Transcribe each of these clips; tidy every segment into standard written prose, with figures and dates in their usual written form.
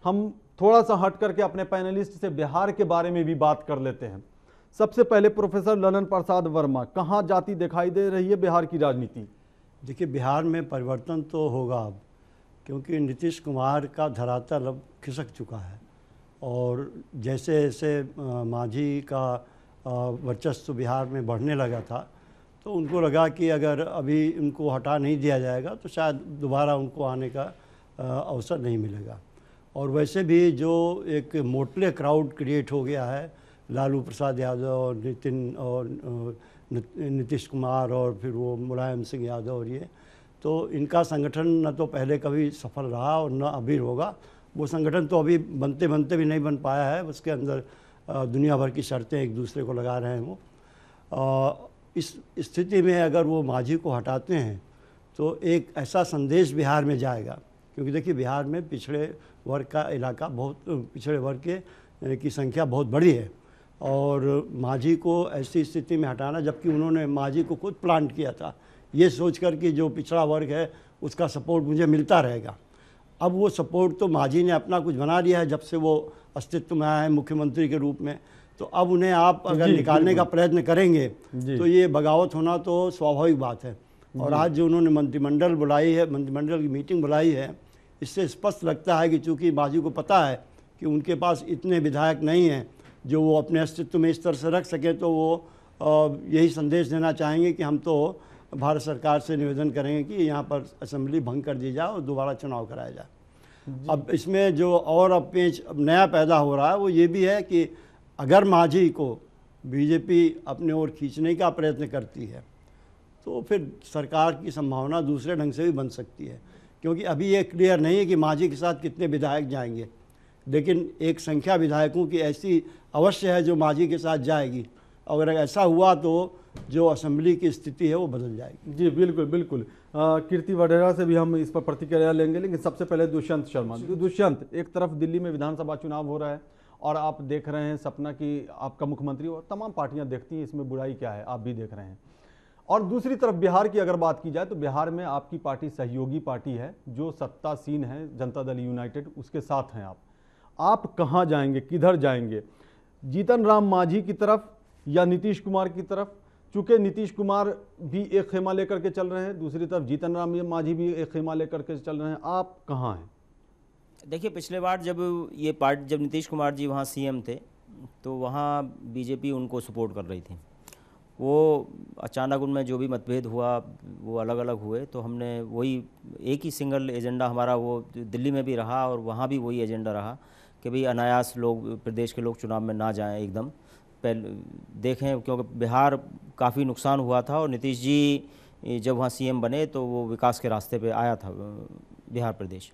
हम थोड़ा सा हट करके अपने पैनलिस्ट से बिहार के बारे में भी बात कर लेते हैं। सबसे पहले प्रोफेसर ललन प्रसाद वर्मा, कहाँ जाती दिखाई दे रही है बिहार की राजनीति? देखिए, बिहार में परिवर्तन तो होगा अब, क्योंकि नीतीश कुमार का धरातल अब खिसक चुका है और जैसे जैसे मांझी का वर्चस्व बिहार में बढ़ने लगा था, तो उनको लगा कि अगर अभी उनको हटा नहीं दिया जाएगा तो शायद दोबारा उनको आने का अवसर नहीं मिलेगा। और वैसे भी जो एक मोटले क्राउड क्रिएट हो गया है, लालू प्रसाद यादव और नितिन और नीतीश कुमार और फिर वो मुलायम सिंह यादव और ये, तो इनका संगठन न तो पहले कभी सफल रहा और न अभी होगा। वो संगठन तो अभी बनते बनते भी नहीं बन पाया है, उसके अंदर दुनिया भर की शर्तें एक दूसरे को लगा रहे हैं वो। इस स्थिति में अगर वो मांझी को हटाते हैं तो एक ऐसा संदेश बिहार में जाएगा, क्योंकि देखिए बिहार में पिछड़े वर्ग का इलाका बहुत, पिछड़े वर्ग की संख्या बहुत बड़ी है और मांझी को ऐसी स्थिति में हटाना, जबकि उन्होंने मांझी को खुद प्लांट किया था ये सोचकर कि जो पिछड़ा वर्ग है उसका सपोर्ट मुझे मिलता रहेगा। अब वो सपोर्ट तो मांझी ने अपना कुछ बना लिया है जब से वो अस्तित्व में आया है मुख्यमंत्री के रूप में, तो अब उन्हें आप अगर निकालने का प्रयत्न करेंगे तो ये बगावत होना तो स्वाभाविक बात है। और आज जो उन्होंने मंत्रिमंडल बुलाई है, मंत्रिमंडल की मीटिंग बुलाई है, इससे स्पष्ट लगता है कि चूँकि मांझी को पता है कि उनके पास इतने विधायक नहीं हैं जो वो अपने अस्तित्व में इस तरह से रख सकें, तो वो यही संदेश देना चाहेंगे कि हम तो भारत सरकार से निवेदन करेंगे कि यहाँ पर असेंबली भंग कर दी जाए और दोबारा चुनाव कराया जाए। अब इसमें जो और अब पेच अब नया पैदा हो रहा है वो ये भी है कि अगर मांझी को बीजेपी अपने ओर खींचने का प्रयत्न करती है तो फिर सरकार की संभावना दूसरे ढंग से भी बन सकती है, क्योंकि अभी ये क्लियर नहीं है कि मांझी के साथ कितने विधायक जाएंगे, लेकिन एक संख्या विधायकों की ऐसी अवश्य है जो मांझी के साथ जाएगी। अगर ऐसा हुआ तो जो असेंबली की स्थिति है वो बदल जाएगी। जी बिल्कुल बिल्कुल। कीर्ति वडेरा से भी हम इस पर प्रतिक्रिया लेंगे, लेकिन सबसे पहले दुष्यंत शर्मा। दुष्यंत, एक तरफ दिल्ली में विधानसभा चुनाव हो रहा है और आप देख रहे हैं सपना कि आपका मुख्यमंत्री, और तमाम पार्टियां देखती हैं, इसमें बुराई क्या है, आप भी देख रहे हैं। और दूसरी तरफ बिहार की अगर बात की जाए तो बिहार में आपकी पार्टी सहयोगी पार्टी है जो सत्तासीन है, जनता दल यूनाइटेड, उसके साथ हैं आप कहाँ जाएंगे, किधर जाएंगे? जीतन राम मांझी की तरफ या नीतीश कुमार की तरफ? चूंकि नीतीश कुमार भी एक खेमा लेकर के चल रहे हैं, दूसरी तरफ जीतन राम मांझी भी एक खेमा लेकर के चल रहे हैं, आप कहाँ हैं? देखिए, पिछले बार जब नीतीश कुमार जी वहाँ सीएम थे तो वहाँ बीजेपी उनको सपोर्ट कर रही थी। वो अचानक उनमें जो भी मतभेद हुआ वो अलग अलग हुए, तो हमने वही एक ही सिंगल एजेंडा हमारा वो दिल्ली में भी रहा और वहाँ भी वही एजेंडा रहा कि भाई अनायास लोग, प्रदेश के लोग चुनाव में ना जाएं एकदम। पहले देखें, क्योंकि बिहार काफ़ी नुकसान हुआ था और नीतीश जी जब वहाँ सीएम बने तो वो विकास के रास्ते पे आया था बिहार प्रदेश।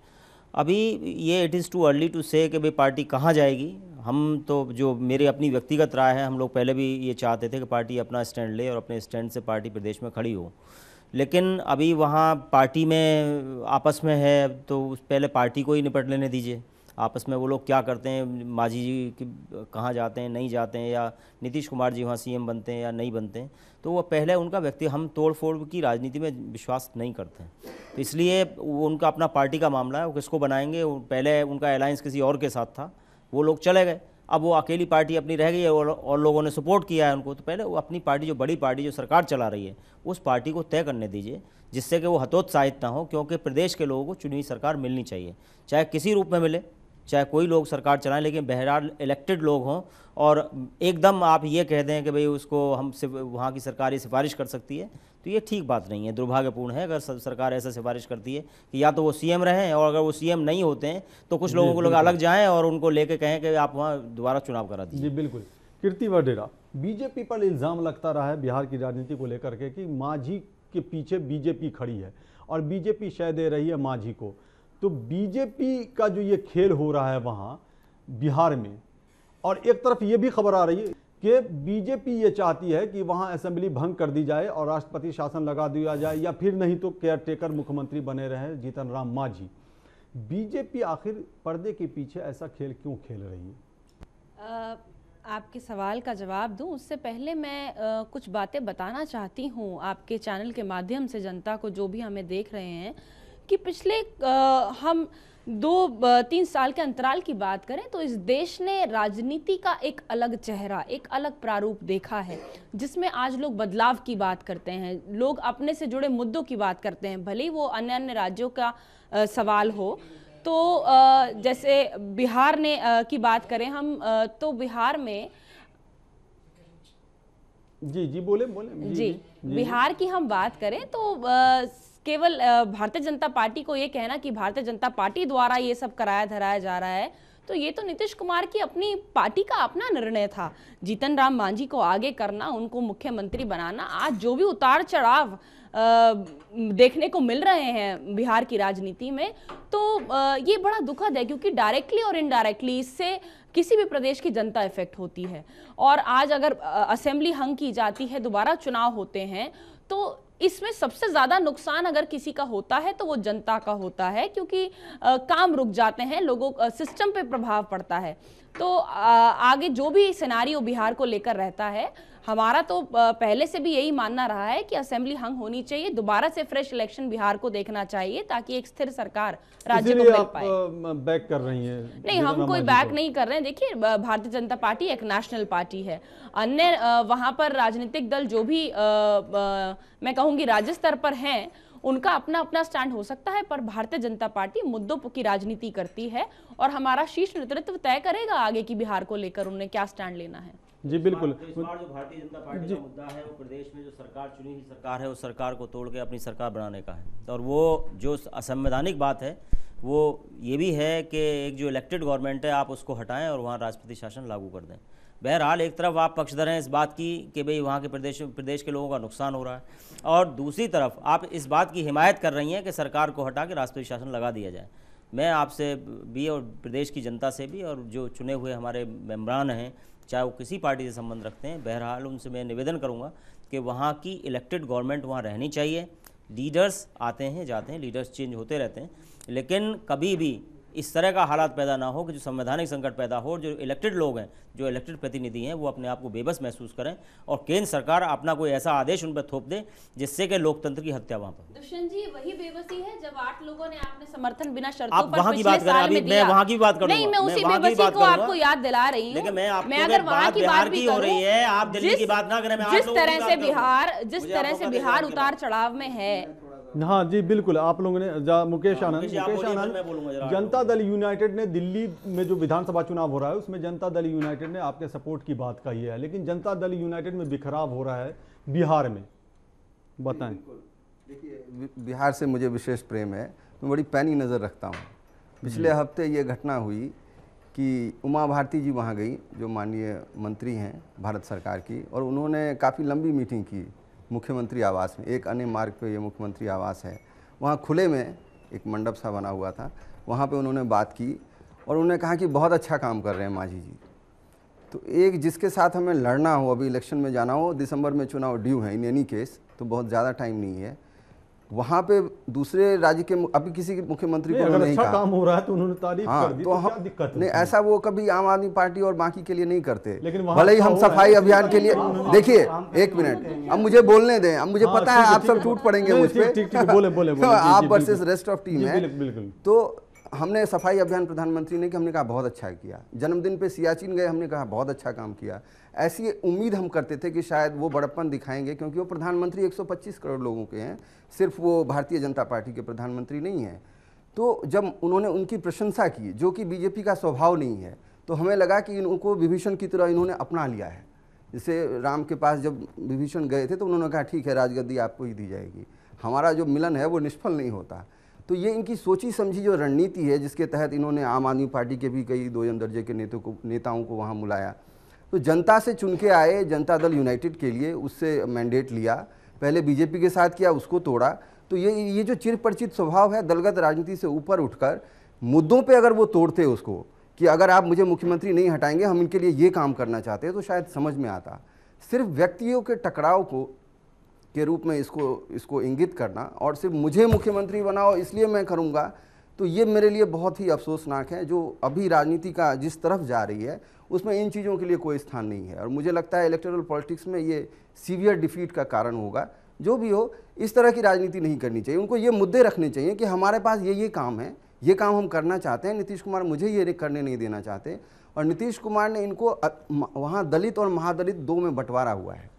अभी ये it is too early to say कि भाई पार्टी कहाँ जाएगी। हम तो, जो मेरी अपनी व्यक्तिगत राय है, हम लोग पहले भी ये चाहते थे कि पार्टी अपना स्टैंड ले और अपने स्टैंड से पार्टी प्रदेश में खड़ी हो, लेकिन अभी वहाँ पार्टी में आपस में है तो पहले पार्टी को ही निपट लेने दीजिए। आपस में वो लोग क्या करते हैं, मांझी जी कहाँ जाते हैं, नहीं जाते हैं, या नीतीश कुमार जी वहाँ सीएम बनते हैं या नहीं बनते हैं, तो वो पहले उनका व्यक्ति, हम तोड़ फोड़ की राजनीति में विश्वास नहीं करते हैं। तो इसलिए वो उनका अपना पार्टी का मामला है, वो किसको बनाएंगे। पहले उनका अलायंस किसी और के साथ था, वो लोग चले गए, अब वो अकेली पार्टी अपनी रह गई है और लोगों ने सपोर्ट किया है उनको। तो पहले वो अपनी पार्टी, जो बड़ी पार्टी जो सरकार चला रही है, उस पार्टी को तय करने दीजिए, जिससे कि वो हतोत्साहित ना हो, क्योंकि प्रदेश के लोगों को चुनी हुई सरकार मिलनी चाहिए, चाहे किसी रूप में मिले, चाहे कोई लोग सरकार चलाएं, लेकिन बहरहाल इलेक्टेड लोग हों। और एकदम आप ये कह दें कि भाई उसको हम वहाँ की सरकार ये सिफारिश कर सकती है, तो ये ठीक बात नहीं है, दुर्भाग्यपूर्ण है। अगर सरकार ऐसा सिफारिश करती है कि या तो वो सीएम रहें, और अगर वो सीएम नहीं होते हैं तो कुछ लोगों को लोग अलग जाएं और उनको लेके कहें कि आप वहाँ दोबारा चुनाव करा दीजिए। जी बिल्कुल। कीर्ति वडेरा, बीजेपी पर इल्ज़ाम लगता रहा है बिहार की राजनीति को लेकर के कि मांझी के पीछे बीजेपी खड़ी है और बीजेपी शय दे रही है मांझी को। तो बीजेपी का जो ये खेल हो रहा है वहाँ बिहार में, और एक तरफ ये भी खबर आ रही है कि बीजेपी ये चाहती है कि वहाँ असेंबली भंग कर दी जाए और राष्ट्रपति शासन लगा दिया जाए, या फिर नहीं तो केयर टेकर मुख्यमंत्री बने रहे जीतन राम मांझी। बीजेपी आखिर पर्दे के पीछे ऐसा खेल क्यों खेल रही है? आपके सवाल का जवाब दूं उससे पहले मैं कुछ बातें बताना चाहती हूं आपके चैनल के माध्यम से जनता को, जो भी हमें देख रहे हैं, कि पिछले हम 2-3 साल के अंतराल की बात करें तो इस देश ने राजनीति का एक अलग चेहरा, एक अलग प्रारूप देखा है, जिसमें आज लोग बदलाव की बात करते हैं, लोग अपने से जुड़े मुद्दों की बात करते हैं, भले ही वो अन्य अन्य राज्यों का सवाल हो। तो जैसे बिहार ने की बात करें हम, तो बिहार में जी बोले बोले जी बिहार की हम बात करें तो केवल भारतीय जनता पार्टी को ये कहना कि भारतीय जनता पार्टी द्वारा ये सब कराया धराया जा रहा है, तो ये तो नीतीश कुमार की अपनी पार्टी का अपना निर्णय था। जीतन राम मांझी को आगे करना, उनको मुख्यमंत्री बनाना, आज जो भी उतार चढ़ाव देखने को मिल रहे हैं बिहार की राजनीति में, तो ये बड़ा दुखद है, क्योंकि डायरेक्टली और इनडायरेक्टली इससे किसी भी प्रदेश की जनता इफेक्ट होती है। और आज अगर असेंबली हंग की जाती है, दोबारा चुनाव होते हैं, तो इसमें सबसे ज्यादा नुकसान अगर किसी का होता है तो वो जनता का होता है, क्योंकि काम रुक जाते हैं, लोगों सिस्टम पे प्रभाव पड़ता है। तो आगे जो भी सिनेरियो बिहार को लेकर रहता है, हमारा तो पहले से भी यही मानना रहा है कि असेंबली हंग होनी चाहिए, दोबारा से फ्रेश इलेक्शन बिहार को देखना चाहिए, ताकि एक स्थिर सरकार राज्य को मिल पाए। बैक कर रही हैं? नहीं, हम कोई बैक नहीं कर रहे हैं। देखिए, भारतीय जनता पार्टी एक नेशनल पार्टी है, अन्य वहां पर राजनीतिक दल जो भी मैं कहूंगी राज्य स्तर पर हैं, उनका अपना अपना स्टैंड हो सकता है, पर भारतीय जनता पार्टी मुद्दों की राजनीति करती है और हमारा शीर्ष नेतृत्व तय करेगा आगे की बिहार को लेकर उन्हें क्या स्टैंड लेना है। जी बिल्कुल। इस बार जो भारतीय जनता पार्टी का मुद्दा है वो प्रदेश में जो सरकार चुनी हुई सरकार है, उस सरकार को तोड़ के अपनी सरकार बनाने का है। और वो जो असंवैधानिक बात है वो ये भी है कि एक जो इलेक्टेड गवर्नमेंट है आप उसको हटाएं और वहाँ राष्ट्रपति शासन लागू कर दें। बहरहाल एक तरफ आप पक्षधर हैं इस बात की कि भाई वहाँ के प्रदेश के लोगों का नुकसान हो रहा है, और दूसरी तरफ आप इस बात की हिमायत कर रही हैं कि सरकार को हटा के राष्ट्रपति शासन लगा दिया जाए। मैं आपसे भी और प्रदेश की जनता से भी और जो चुने हुए हमारे मेम्बरान हैं, चाहे वो किसी पार्टी से संबंध रखते हैं, बहरहाल उनसे मैं निवेदन करूंगा कि वहाँ की इलेक्टेड गवर्नमेंट वहाँ रहनी चाहिए। लीडर्स आते हैं जाते हैं, लीडर्स चेंज होते रहते हैं, लेकिन कभी भी इस तरह का हालात पैदा ना हो कि जो संवैधानिक संकट पैदा हो, जो इलेक्टेड लोग हैं, जो इलेक्टेड प्रतिनिधि हैं, वो अपने आप को बेबस महसूस करें और केंद्र सरकार अपना कोई ऐसा आदेश उन पर थोप दे जिससे कि लोकतंत्र की हत्या वहाँ पर। दुष्यंत जी, वही बेबसी है जब 8 लोगों ने आपने समर्थन बिना शर्तों आप पर वहाँ की बात करें, अभी मैं वहाँ की बात करूँगा। नहीं, मैं उसी बेबसी को आपको याद दिला रही हूँ। लेकिन मैं अगर वहाँ की बात भी हो रही है, आप दिल्ली की बात ना करें। जिस तरह से बिहार उतार चढ़ाव में है। हाँ जी बिल्कुल, आप लोगों ने मुकेश आनंद जनता दल यूनाइटेड ने दिल्ली में जो विधानसभा चुनाव हो रहा है उसमें जनता दल यूनाइटेड ने आपके सपोर्ट की बात कही है, लेकिन जनता दल यूनाइटेड में बिखराव हो रहा है बिहार में, बताएं। देखिए, बिहार से मुझे विशेष प्रेम है, मैं बड़ी पैनी नज़र रखता हूँ। पिछले हफ्ते ये घटना हुई कि उमा भारती जी वहाँ गई, जो माननीय मंत्री हैं भारत सरकार की, और उन्होंने काफ़ी लंबी मीटिंग की मुख्यमंत्री आवास में। एक अन्य मार्ग पे ये मुख्यमंत्री आवास है, वहाँ खुले में एक मंडप सा बना हुआ था, वहाँ पे उन्होंने बात की और उन्होंने कहा कि बहुत अच्छा काम कर रहे हैं मांझी जी। तो एक जिसके साथ हमें लड़ना हो, अभी इलेक्शन में जाना हो, दिसंबर में चुनाव ड्यू है इन एनी केस, तो बहुत ज़्यादा टाइम नहीं है, वहाँ पे दूसरे राज्य के अभी किसी के मुख्यमंत्री को नहीं अच्छा कहा। काम हो रहा है तो उन्होंने तारीफ कर दी, तो क्या दिक्कत है? नहीं, ऐसा वो कभी आम आदमी पार्टी और बाकी के लिए नहीं करते, लेकिन भले ही हम सफाई अभियान के लिए। देखिए एक मिनट, अब मुझे बोलने दें, अब मुझे पता है आप सब टूट पड़ेंगे मुझ पे, आप वर्सेस रेस्ट ऑफ टीम है। तो हमने सफाई अभियान प्रधानमंत्री ने कि हमने कहा बहुत अच्छा किया, जन्मदिन पे सियाचिन गए, हमने कहा बहुत अच्छा काम किया। ऐसी उम्मीद हम करते थे कि शायद वो बड़प्पन दिखाएंगे, क्योंकि वो प्रधानमंत्री 125 करोड़ लोगों के हैं, सिर्फ वो भारतीय जनता पार्टी के प्रधानमंत्री नहीं हैं। तो जब उन्होंने उनकी प्रशंसा की, जो कि बीजेपी का स्वभाव नहीं है, तो हमें लगा कि इनको विभीषण की तरह इन्होंने अपना लिया है। जैसे राम के पास जब विभीषण गए थे तो उन्होंने कहा ठीक है राजगद्दी आपको ही दी जाएगी, हमारा जो मिलन है वो निष्फल नहीं होता। तो ये इनकी सोची समझी जो रणनीति है, जिसके तहत इन्होंने आम आदमी पार्टी के भी कई 2 दर्जे के नेताओं को वहाँ बुलाया। तो जनता से चुन के आए जनता दल यूनाइटेड के लिए, उससे मैंडेट लिया, पहले बीजेपी के साथ किया, उसको तोड़ा। तो ये जो चिरपरिचित स्वभाव है, दलगत राजनीति से ऊपर उठकर मुद्दों पे अगर वो तोड़ते उसको कि अगर आप मुझे मुख्यमंत्री नहीं हटाएंगे, हम इनके लिए ये काम करना चाहते हैं, तो शायद समझ में आता। सिर्फ व्यक्तियों के टकराव को के रूप में इसको इंगित करना और सिर्फ मुझे मुख्यमंत्री बनाओ इसलिए मैं करूँगा, तो ये मेरे लिए बहुत ही अफसोसनाक है। जो अभी राजनीति का जिस तरफ जा रही है उसमें इन चीज़ों के लिए कोई स्थान नहीं है, और मुझे लगता है इलेक्टोरल पॉलिटिक्स में ये सीवियर डिफीट का कारण होगा। जो भी हो, इस तरह की राजनीति नहीं करनी चाहिए, उनको ये मुद्दे रखने चाहिए कि हमारे पास ये काम है, ये काम हम करना चाहते हैं, नीतीश कुमार मुझे ये करने नहीं देना चाहते। और नीतीश कुमार ने इनको वहाँ दलित और महादलित दो में बंटवारा हुआ है।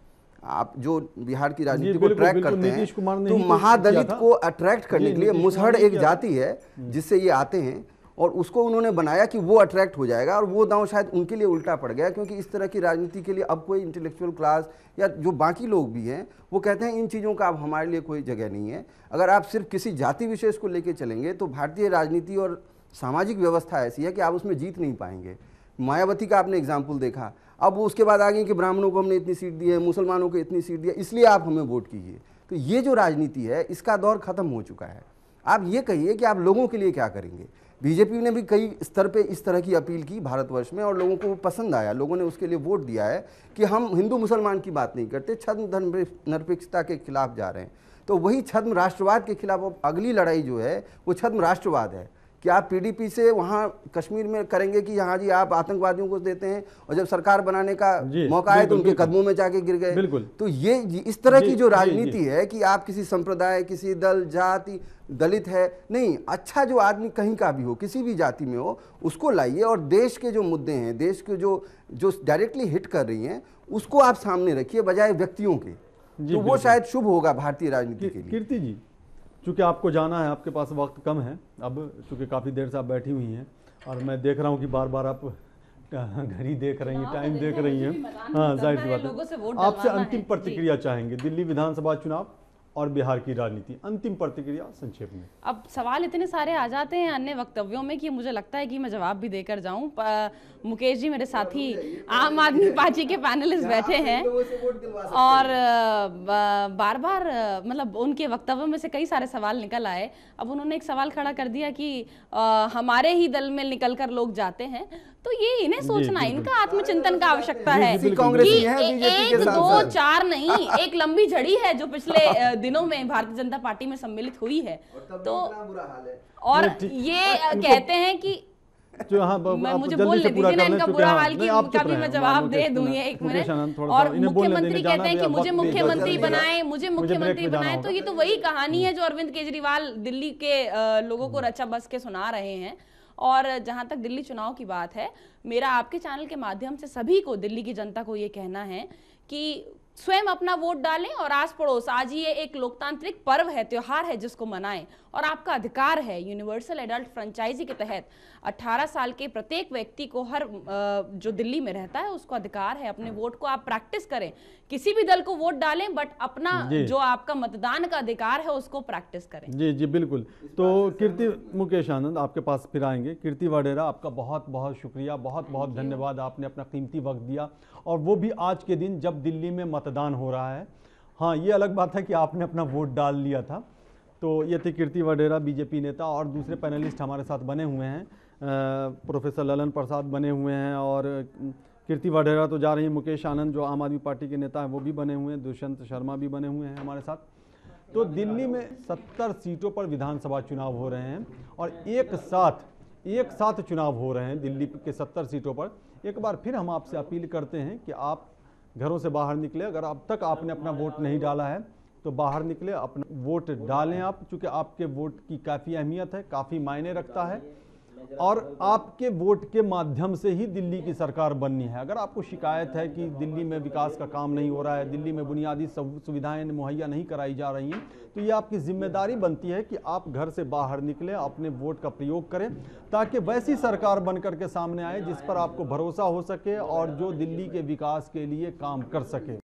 आप जो बिहार की राजनीति को ट्रैक करते हैं तो महादलित को अट्रैक्ट करने के लिए मुसहर एक जाति है जिससे ये आते हैं, और उसको उन्होंने बनाया कि वो अट्रैक्ट हो जाएगा, और वो दांव शायद उनके लिए उल्टा पड़ गया, क्योंकि इस तरह की राजनीति के लिए अब कोई इंटेलेक्चुअल क्लास या जो बाकी लोग भी हैं वो कहते हैं इन चीज़ों का अब हमारे लिए कोई जगह नहीं है। अगर आप सिर्फ किसी जाति विशेष को लेकर चलेंगे तो भारतीय राजनीति और सामाजिक व्यवस्था ऐसी है कि आप उसमें जीत नहीं पाएंगे। मायावती का आपने एग्जाम्पल देखा, अब वो उसके बाद आ गई कि ब्राह्मणों को हमने इतनी सीट दी है, मुसलमानों को इतनी सीट दी है, इसलिए आप हमें वोट कीजिए। तो ये जो राजनीति है इसका दौर खत्म हो चुका है। आप ये कहिए कि आप लोगों के लिए क्या करेंगे। बीजेपी ने भी कई स्तर पे इस तरह की अपील की भारतवर्ष में, और लोगों को वो पसंद आया, लोगों ने उसके लिए वोट दिया है कि हम हिंदू मुसलमान की बात नहीं करते, छद्म धर्म निरपेक्षता के खिलाफ जा रहे हैं। तो वही छद्म राष्ट्रवाद के खिलाफ अगली लड़ाई जो है वो छद्म राष्ट्रवाद है कि आप पीडीपी से वहाँ कश्मीर में करेंगे कि यहाँ जी आप आतंकवादियों को देते हैं, और जब सरकार बनाने का मौका आए तो उनके कदमों में जाके गिर गए। तो ये इस तरह की जो राजनीति है कि आप किसी संप्रदाय, किसी दल, जाति, दलित है नहीं, अच्छा जो आदमी कहीं का भी हो, किसी भी जाति में हो, उसको लाइए, और देश के जो मुद्दे हैं, देश के जो डायरेक्टली हिट कर रही हैं उसको आप सामने रखिए बजाय व्यक्तियों के। तो वो शायद शुभ होगा भारतीय राजनीति के लिए। कीर्ति जी, चूँकि आपको जाना है, आपके पास वक्त कम है, अब चूँकि काफ़ी देर से आप बैठी हुई हैं और मैं देख रहा हूँ कि बार बार आप घड़ी देख रही हैं, टाइम देख रही हैं। हाँ, जाहिर सी बात है। आपसे अंतिम प्रतिक्रिया चाहेंगे दिल्ली विधानसभा चुनाव और बिहार की राजनीति, अंतिम प्रतिक्रिया संक्षेप में। अब सवाल इतने सारे आ जाते हैं अन्य वक्तव्यों में कि मुझे लगता है कि मैं जवाब भी देकर जाऊं। मुकेश जी मेरे साथी आम आदमी पार्टी के पैनलिस्ट बैठे हैं और बार बार मतलब उनके वक्तव्यों में से कई सारे सवाल निकल आए। अब उन्होंने एक सवाल खड़ा कर दिया कि हमारे ही दल में निकल कर लोग जाते हैं, तो ये इन्हें सोचना, इनका आत्मचिंतन का आवश्यकता है कि एक दो चार नहीं, एक लंबी झड़ी है जो पिछले दिनों में भारतीय जनता पार्टी में सम्मिलित हुई है। तो और ये कहते हैं कि जो हाँ, मुझे बोलने दीजिए ना, इनका बुरा हाल का भी मैं जवाब दे दूं ये एक मिनट। और मुख्यमंत्री कहते हैं कि मुझे मुख्यमंत्री बनाए, मुझे मुख्यमंत्री बनाए। तो ये तो वही कहानी है जो अरविंद केजरीवाल दिल्ली के लोगों को रचा बस के सुना रहे हैं। और जहां तक दिल्ली चुनाव की बात है, मेरा आपके चैनल के माध्यम से सभी को, दिल्ली की जनता को ये कहना है कि स्वयं अपना वोट डालें और आस पड़ोस, आज ये एक लोकतांत्रिक पर्व है, त्योहार है जिसको मनाएं, और आपका अधिकार है। यूनिवर्सल एडल्ट फ्रेंचाइजी के तहत 18 साल के प्रत्येक व्यक्ति को, हर जो दिल्ली में रहता है उसको अधिकार है। अपने वोट को आप प्रैक्टिस करें, किसी भी दल को वोट डालें, बट अपना जो आपका मतदान का अधिकार है उसको प्रैक्टिस करें। जी जी बिल्कुल। तो कीर्ति, मुकेश आनंद आपके पास फिर आएंगे। कीर्ति वाडेरा, आपका बहुत बहुत शुक्रिया, बहुत बहुत धन्यवाद, आपने अपना कीमती वक्त दिया, और वो भी आज के दिन जब दिल्ली में मतदान हो रहा है। हाँ, ये अलग बात है कि आपने अपना वोट डाल लिया था। तो ये थे कीर्ति वाडेरा, बीजेपी नेता, और दूसरे पैनलिस्ट हमारे साथ बने हुए हैं, प्रोफेसर ललन प्रसाद बने हुए हैं, और कीर्ति वाडेरा तो जा रही है, मुकेश आनंद जो आम आदमी पार्टी के नेता हैं वो भी बने हुए हैं, दुष्यंत शर्मा भी बने हुए हैं हमारे साथ। तो दिल्ली में 70 सीटों पर विधानसभा चुनाव हो रहे हैं, और एक साथ चुनाव हो रहे हैं दिल्ली के 70 सीटों पर। एक बार फिर हम आपसे अपील करते हैं कि आप घरों से बाहर निकले, अगर अब तक आपने अपना वोट नहीं डाला है तो बाहर निकले, अपना वोट डालें आप, चूँकि आपके वोट की काफ़ी अहमियत है, काफ़ी मायने रखता है, और आपके वोट के माध्यम से ही दिल्ली की सरकार बननी है। अगर आपको शिकायत है कि दिल्ली में विकास का काम नहीं हो रहा है, दिल्ली में बुनियादी सुविधाएं मुहैया नहीं कराई जा रही हैं, तो ये आपकी जिम्मेदारी बनती है कि आप घर से बाहर निकलें, अपने वोट का प्रयोग करें, ताकि वैसी सरकार बन करके सामने आए जिस पर आपको भरोसा हो सके और जो दिल्ली के विकास के लिए काम कर सके।